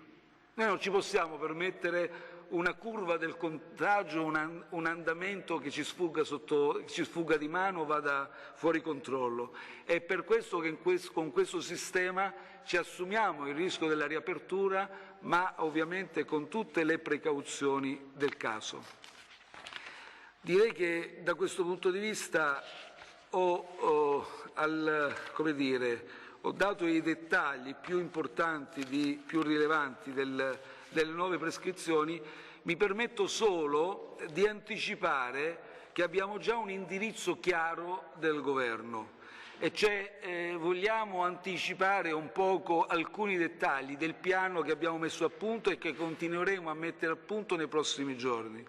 Noi non ci possiamo permettere una curva del contagio, un andamento che ci sfugga di mano, vada fuori controllo. È per questo che con questo sistema ci assumiamo il rischio della riapertura, ma ovviamente con tutte le precauzioni del caso. Direi che da questo punto di vista ho dato i dettagli più importanti, più rilevanti delle nuove prescrizioni. Mi permetto solo di anticipare che abbiamo già un indirizzo chiaro del Governo, e cioè vogliamo anticipare un poco alcuni dettagli del piano che abbiamo messo a punto e che continueremo a mettere a punto nei prossimi giorni.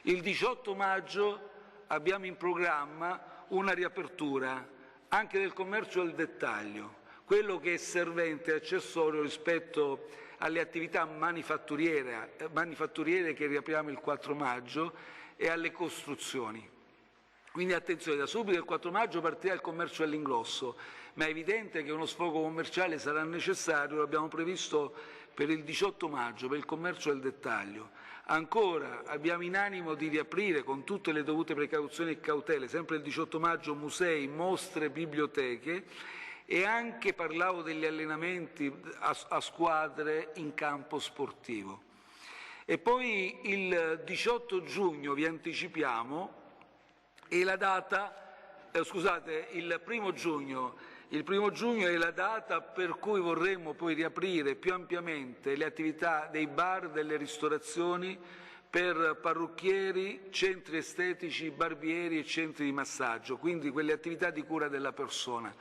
Il 18 maggio abbiamo in programma una riapertura anche del commercio al dettaglio, quello che è servente e accessorio rispetto alle attività manifatturiere che riapriamo il 4 maggio e alle costruzioni. Quindi attenzione, da subito il 4 maggio partirà il commercio all'ingrosso, ma è evidente che uno sfogo commerciale sarà necessario, lo abbiamo previsto per il 18 maggio, per il commercio al dettaglio. Ancora abbiamo in animo di riaprire con tutte le dovute precauzioni e cautele, sempre il 18 maggio, musei, mostre, biblioteche, e anche parlavo degli allenamenti a squadre in campo sportivo. E poi il 18 giugno vi anticipiamo e la data, il 1° giugno. Il 1° giugno è la data per cui vorremmo poi riaprire più ampiamente le attività dei bar, delle ristorazioni, per parrucchieri, centri estetici, barbieri e centri di massaggio, quindi quelle attività di cura della persona.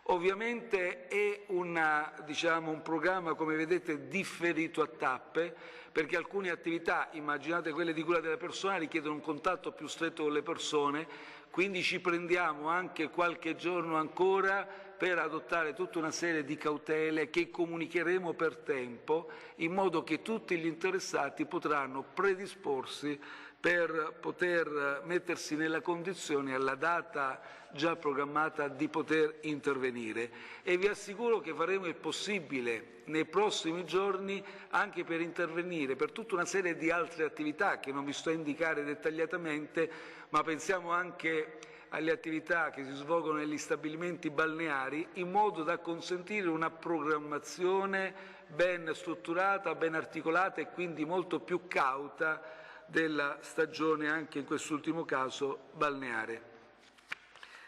Ovviamente è un programma, come vedete, differito a tappe, perché alcune attività, immaginate quelle di cura della persona, richiedono un contatto più stretto con le persone, quindi ci prendiamo anche qualche giorno ancora per adottare tutta una serie di cautele che comunicheremo per tempo, in modo che tutti gli interessati potranno predisporsi per poter mettersi nella condizione, alla data già programmata, di poter intervenire. E vi assicuro che faremo il possibile nei prossimi giorni anche per intervenire per tutta una serie di altre attività che non vi sto a indicare dettagliatamente, ma pensiamo anche alle attività che si svolgono negli stabilimenti balneari, in modo da consentire una programmazione ben strutturata, ben articolata e quindi molto più cauta della stagione, anche in quest'ultimo caso balneare.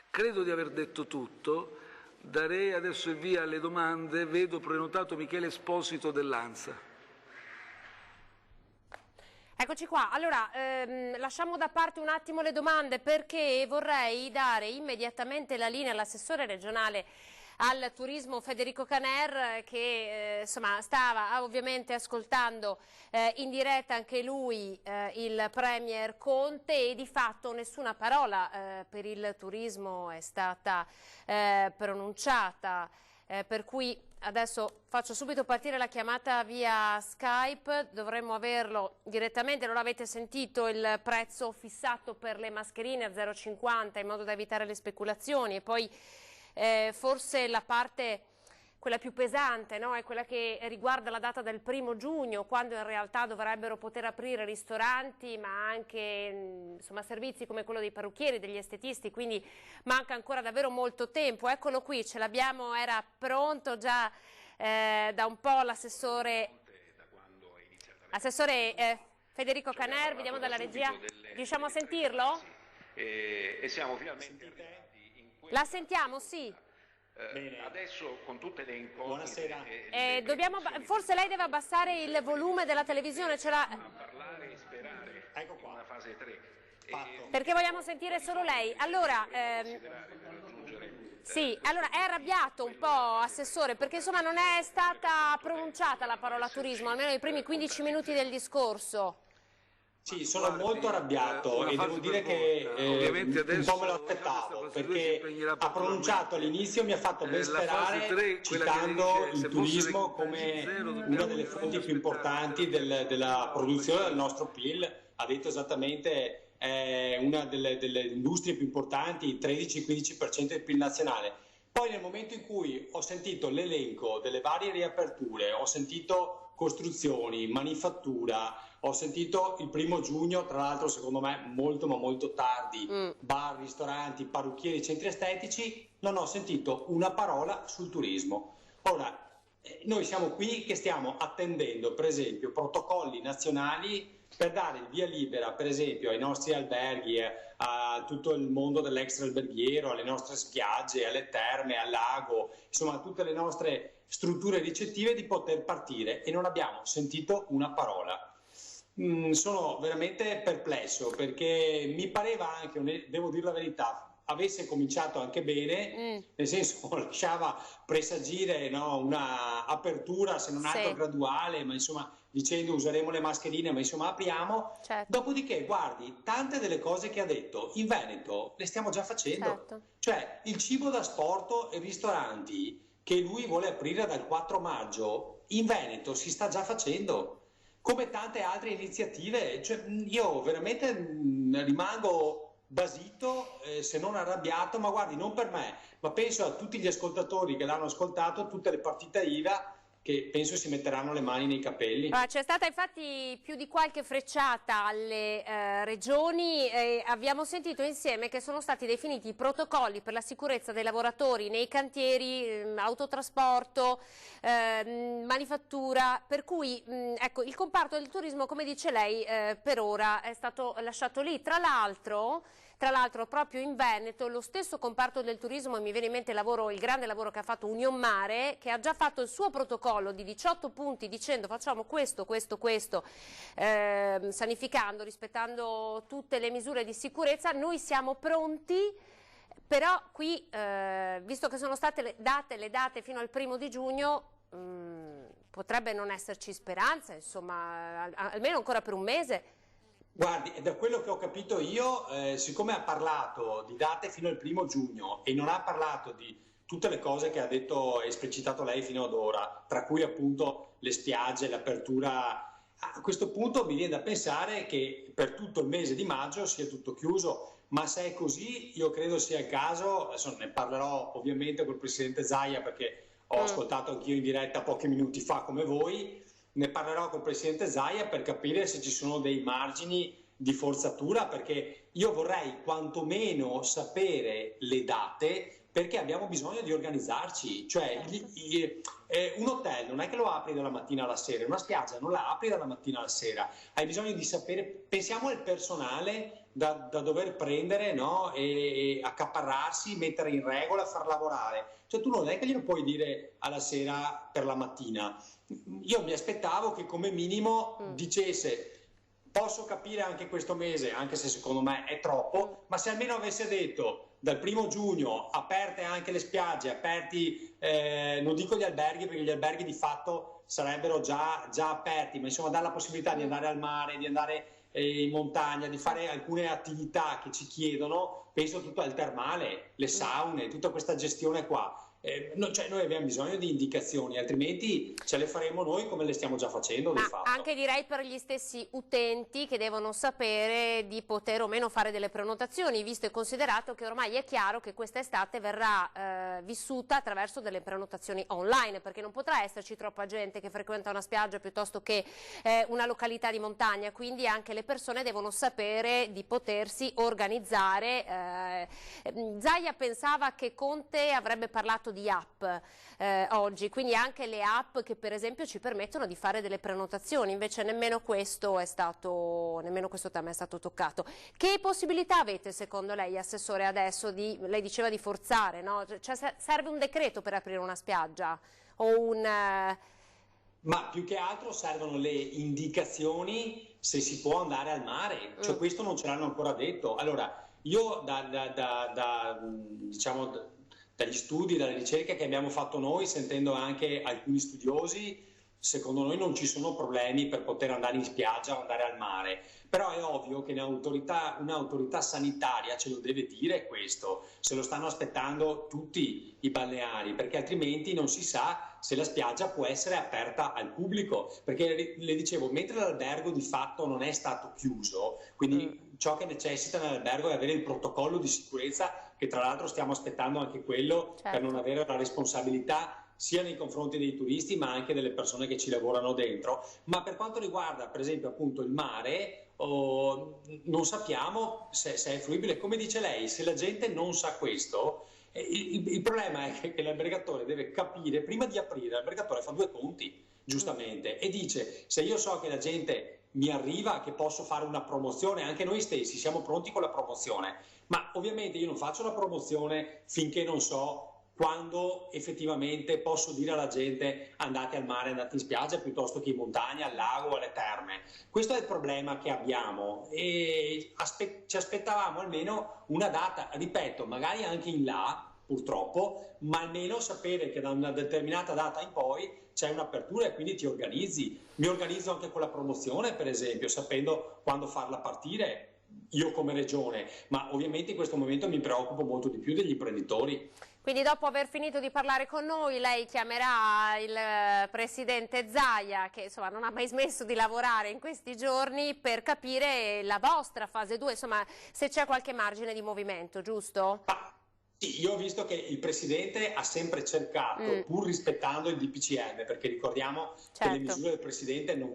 Credo di aver detto tutto, darei adesso il via alle domande. Vedo prenotato Michele Esposito dell'ANSA. Eccoci qua, allora lasciamo da parte un attimo le domande, perché vorrei dare immediatamente la linea all'assessore regionale al turismo Federico Caner, che insomma stava ovviamente ascoltando in diretta anche lui il Premier Conte, e di fatto nessuna parola per il turismo è stata pronunciata per cui adesso faccio subito partire la chiamata via Skype, dovremmo averlo direttamente. Non avete sentito il prezzo fissato per le mascherine a 0,50 in modo da evitare le speculazioni, e poi forse la parte, quella più pesante, no? È quella che riguarda la data del 1° giugno, quando in realtà dovrebbero poter aprire ristoranti, ma anche insomma, servizi come quello dei parrucchieri, degli estetisti, quindi manca ancora davvero molto tempo. Eccolo qui, ce l'abbiamo, era pronto già da un po' l'assessore Federico Caner, vediamo dalla regia, riusciamo a sentirlo? E siamo finalmente arrivati in questo... La sentiamo, sì. Adesso con tutte le buonasera. Forse lei deve abbassare il volume della televisione, ce l'ha... parlare e sperare ecco qua. una fase 3. Perché vogliamo sentire solo lei. Allora, sì, allora è arrabbiato un po', Assessore, perché insomma non è stata pronunciata la parola turismo, almeno nei primi 15 minuti del discorso. Sì, sono molto arrabbiato e devo dire che un po' me lo aspettavo, perché ha pronunciato all'inizio, mi ha fatto ben sperare citando il turismo come una delle fonti più importanti della produzione del nostro PIL. Ha detto esattamente una delle industrie più importanti, il 13-15% del PIL nazionale. Poi nel momento in cui ho sentito l'elenco delle varie riaperture, ho sentito costruzioni, manifattura, ho sentito il 1° giugno, tra l'altro secondo me molto ma molto tardi, bar, ristoranti, parrucchieri, centri estetici, non ho sentito una parola sul turismo. Ora, noi siamo qui che stiamo attendendo per esempio protocolli nazionali per dare il via libera per esempio ai nostri alberghi, a tutto il mondo dell'extra alberghiero, alle nostre spiagge, alle terme, al lago, insomma a tutte le nostre strutture ricettive di poter partire, e non abbiamo sentito una parola. Sono veramente perplesso, perché mi pareva anche, devo dire la verità, avesse cominciato anche bene, nel senso lasciava presagire, no, una apertura se non altro graduale, ma insomma dicendo useremo le mascherine, ma insomma apriamo. Certo. Dopodiché guardi, tante delle cose che ha detto in Veneto le stiamo già facendo, certo. Cioè il cibo da sport e ristoranti che lui vuole aprire dal 4 maggio in Veneto si sta già facendo, come tante altre iniziative. Cioè, io veramente rimango basito, se non arrabbiato, ma guardi, non per me, ma penso a tutti gli ascoltatori che l'hanno ascoltato, tutte le partite IVA che penso si metteranno le mani nei capelli. C'è stata infatti più di qualche frecciata alle regioni, e abbiamo sentito insieme che sono stati definiti i protocolli per la sicurezza dei lavoratori nei cantieri, autotrasporto, manifattura, per cui ecco, il comparto del turismo, come dice lei, per ora è stato lasciato lì. Tra l'altro proprio in Veneto lo stesso comparto del turismo, mi viene in mente il grande lavoro che ha fatto Union Mare, che ha già fatto il suo protocollo di 18 punti dicendo facciamo questo, sanificando, rispettando tutte le misure di sicurezza. Noi siamo pronti, però qui visto che sono state date le date fino al 1° giugno, potrebbe non esserci speranza, insomma, almeno ancora per un mese. Guardi, da quello che ho capito io, siccome ha parlato di date fino al 1° giugno e non ha parlato di tutte le cose che ha detto e esplicitato lei fino ad ora, tra cui appunto le spiagge, l'apertura, a questo punto mi viene da pensare che per tutto il mese di maggio sia tutto chiuso, ma se è così io credo sia il caso, adesso ne parlerò ovviamente col Presidente Zaia perché ho ascoltato anch'io in diretta pochi minuti fa come voi. Ne parlerò con il Presidente Zaia per capire se ci sono dei margini di forzatura, perché io vorrei quantomeno sapere le date, perché abbiamo bisogno di organizzarci. Cioè un hotel non è che lo apri dalla mattina alla sera, una spiaggia non la apri dalla mattina alla sera, hai bisogno di sapere, pensiamo al personale da dover prendere, no? E accaparrarsi, mettere in regola, far lavorare. Cioè tu non è che glielo puoi dire alla sera per la mattina. Io mi aspettavo che come minimo dicesse posso capire anche questo mese, anche se secondo me è troppo, ma se almeno avesse detto dal 1° giugno aperte anche le spiagge, aperti, non dico gli alberghi perché gli alberghi di fatto sarebbero già aperti, ma insomma dare la possibilità di andare al mare, di andare in montagna, di fare alcune attività che ci chiedono, penso tutto al termale, le saune, tutta questa gestione qua. cioè noi abbiamo bisogno di indicazioni, altrimenti ce le faremo noi come le stiamo già facendo di fatto. Anche direi per gli stessi utenti che devono sapere di poter o meno fare delle prenotazioni, visto e considerato che ormai è chiaro che questa estate verrà vissuta attraverso delle prenotazioni online, perché non potrà esserci troppa gente che frequenta una spiaggia piuttosto che una località di montagna, quindi anche le persone devono sapere di potersi organizzare. Zaia pensava che Conte avrebbe parlato di app oggi, quindi anche le app che per esempio ci permettono di fare delle prenotazioni, invece nemmeno questo tema è stato toccato. Che possibilità avete secondo lei, Assessore, adesso lei diceva di forzare, no? Cioè, serve un decreto per aprire una spiaggia o un... Ma più che altro servono le indicazioni se si può andare al mare, cioè questo non ce l'hanno ancora detto. Allora, io diciamo, dagli studi, dalle ricerche che abbiamo fatto noi, sentendo anche alcuni studiosi, secondo noi non ci sono problemi per poter andare in spiaggia o andare al mare, però è ovvio che un'autorità sanitaria ce lo deve dire questo, se lo stanno aspettando tutti i balneari, perché altrimenti non si sa se la spiaggia può essere aperta al pubblico, perché le dicevo, mentre l'albergo di fatto non è stato chiuso, quindi ciò che necessita nell'albergo è avere il protocollo di sicurezza, che tra l'altro stiamo aspettando anche quello, certo, per non avere la responsabilità sia nei confronti dei turisti ma anche delle persone che ci lavorano dentro. Ma per quanto riguarda per esempio appunto il mare, non sappiamo se è fruibile, come dice lei, se la gente non sa questo, il problema è che l'albergatore deve capire, prima di aprire l'albergatore fa due conti giustamente e dice: se io so che la gente mi arriva, che posso fare una promozione, anche noi stessi siamo pronti con la promozione, ma ovviamente io non faccio la promozione finché non so quando effettivamente posso dire alla gente andate al mare, andate in spiaggia piuttosto che in montagna, al lago, alle terme. Questo è il problema che abbiamo e ci aspettavamo almeno una data, ripeto, magari anche in là purtroppo, ma almeno sapere che da una determinata data in poi c'è un'apertura e quindi ti organizzi. Mi organizzo anche con la promozione, per esempio, sapendo quando farla partire io come regione, ma ovviamente in questo momento mi preoccupo molto di più degli imprenditori. Quindi dopo aver finito di parlare con noi lei chiamerà il presidente Zaia, che insomma non ha mai smesso di lavorare in questi giorni, per capire la vostra fase 2, insomma se c'è qualche margine di movimento, giusto? Sì, io ho visto che il Presidente ha sempre cercato, pur rispettando il DPCM, perché ricordiamo che le misure del Presidente non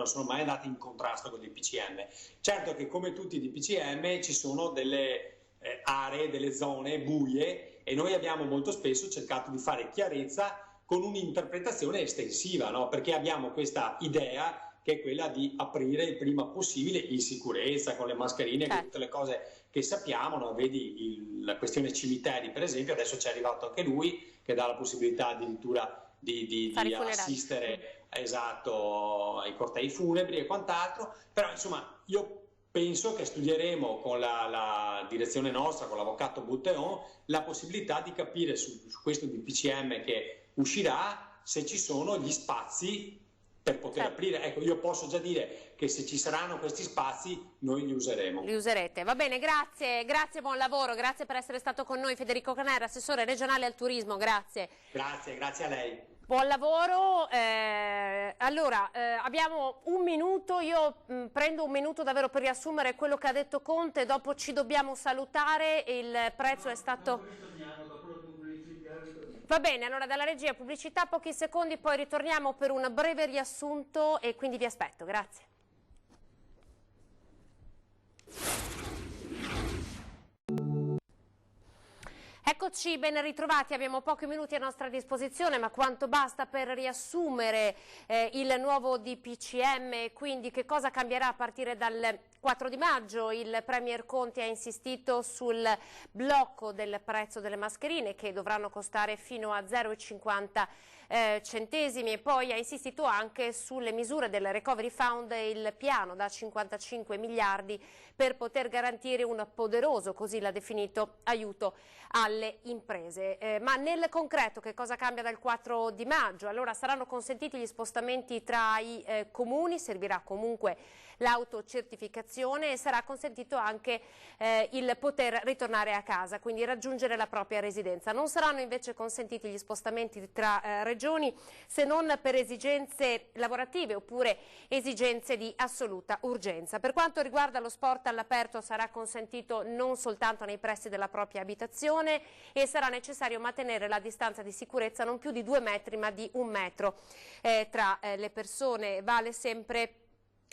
sono mai andate in contrasto con il DPCM. Certo che come tutti i DPCM ci sono delle aree, delle zone buie e noi abbiamo molto spesso cercato di fare chiarezza con un'interpretazione estensiva, no? Perché abbiamo questa idea che è quella di aprire il prima possibile in sicurezza, con le mascherine, con tutte le cose che sappiamo, no? Vedi la questione cimiteri per esempio, adesso ci è arrivato anche lui che dà la possibilità addirittura di assistere ai cortei funebri e quant'altro, però insomma io penso che studieremo con la direzione nostra, con l'avvocato Butteon, la possibilità di capire su questo DPCM che uscirà se ci sono gli spazi per poter aprire. Ecco, io posso già dire che se ci saranno questi spazi noi li useremo. Li userete, va bene, grazie, buon lavoro, grazie per essere stato con noi Federico Canera, assessore regionale al turismo, grazie. Grazie a lei. Buon lavoro, abbiamo un minuto, io prendo un minuto davvero per riassumere quello che ha detto Conte, dopo ci dobbiamo salutare, il prezzo è stato... Va bene, allora dalla regia pubblicità pochi secondi, poi ritorniamo per un breve riassunto e quindi vi aspetto, grazie. Eccoci, ben ritrovati, abbiamo pochi minuti a nostra disposizione, ma quanto basta per riassumere il nuovo DPCM, quindi che cosa cambierà a partire dal 4 di maggio. Il Premier Conte ha insistito sul blocco del prezzo delle mascherine che dovranno costare fino a 0,50 centesimi, e poi ha insistito anche sulle misure del Recovery Fund e il piano da 55 miliardi per poter garantire un poderoso, così l'ha definito, aiuto alle imprese. Ma nel concreto che cosa cambia dal 4 di maggio? Allora saranno consentiti gli spostamenti tra i comuni, servirà comunque l'autocertificazione e sarà consentito anche il poter ritornare a casa, quindi raggiungere la propria residenza. Non saranno invece consentiti gli spostamenti tra regioni se non per esigenze lavorative oppure esigenze di assoluta urgenza. Per quanto riguarda lo sport all'aperto sarà consentito non soltanto nei pressi della propria abitazione e sarà necessario mantenere la distanza di sicurezza non più di 2 metri ma di 1 metro tra le persone. Vale sempre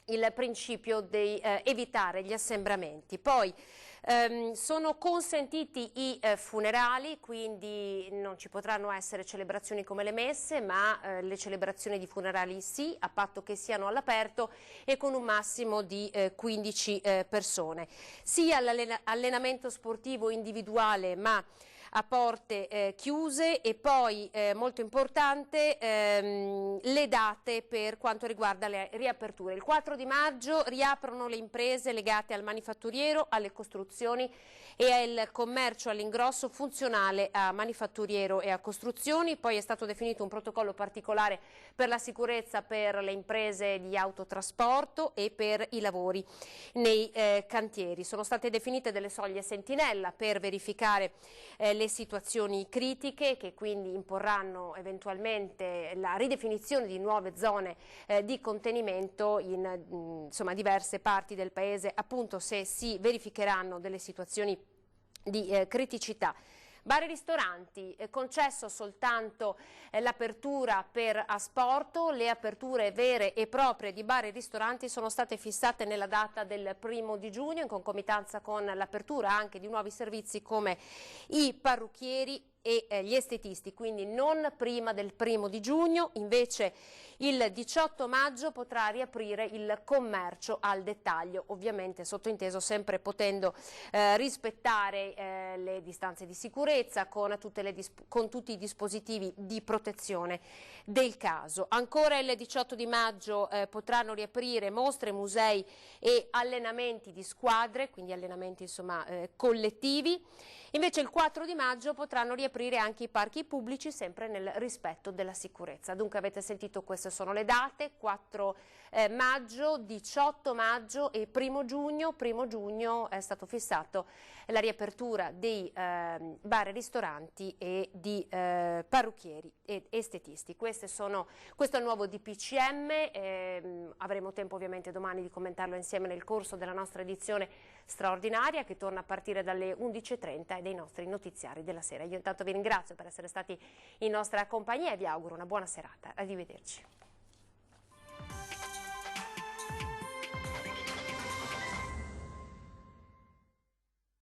il principio di evitare gli assembramenti. Poi sono consentiti i funerali, quindi non ci potranno essere celebrazioni come le messe, ma le celebrazioni di funerali sì, a patto che siano all'aperto e con un massimo di 15 persone. Sia l'allenamento sportivo individuale ma a porte chiuse, e poi molto importante le date per quanto riguarda le riaperture. Il 4 di maggio riaprono le imprese legate al manifatturiero, alle costruzioni e al commercio all'ingrosso funzionale a manifatturiero e a costruzioni. Poi è stato definito un protocollo particolare per la sicurezza per le imprese di autotrasporto e per i lavori nei cantieri. Sono state definite delle soglie sentinella per verificare le situazioni critiche, che quindi imporranno eventualmente la ridefinizione di nuove zone di contenimento in insomma, diverse parti del Paese, appunto se si verificheranno delle situazioni di criticità. Bar e ristoranti, concesso soltanto l'apertura per asporto. Le aperture vere e proprie di bar e ristoranti sono state fissate nella data del 1° di giugno in concomitanza con l'apertura anche di nuovi servizi come i parrucchieri e gli estetisti, quindi non prima del 1° di giugno. Invece il 18 maggio potrà riaprire il commercio al dettaglio, ovviamente sottointeso sempre potendo rispettare le distanze di sicurezza con tutti i dispositivi di protezione del caso. Ancora il 18 di maggio potranno riaprire mostre, musei e allenamenti di squadre, quindi allenamenti insomma collettivi. Invece il 4 di maggio potranno riaprire anche i parchi pubblici, sempre nel rispetto della sicurezza. Dunque avete sentito, queste sono le date: 4 maggio, 18 maggio e 1° giugno. 1° giugno è stato fissato la riapertura dei bar e ristoranti e di parrucchieri ed estetisti. Questo è il nuovo DPCM, avremo tempo ovviamente domani di commentarlo insieme nel corso della nostra edizione straordinaria che torna a partire dalle 11:30 e dei nostri notiziari della sera. Io intanto vi ringrazio per essere stati in nostra compagnia e vi auguro una buona serata. Arrivederci.